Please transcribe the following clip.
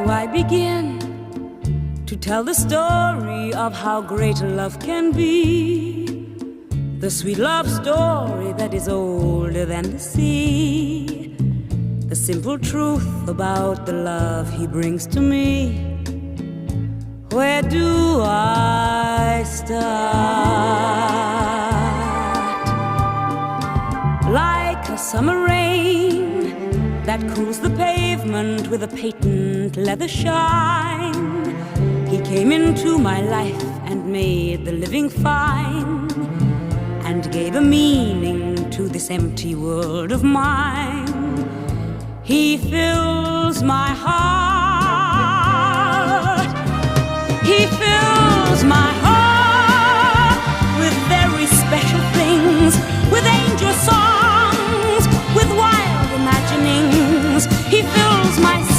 I begin to tell the story of how great love can be? The sweet love story that is older than the sea. The simple truth about the love he brings to me. Where do I start? Like a summer rain that cools the pavement with a patent leather shine, he came into my life and made the living fine, and gave a meaning to this empty world of mine. He fills my heart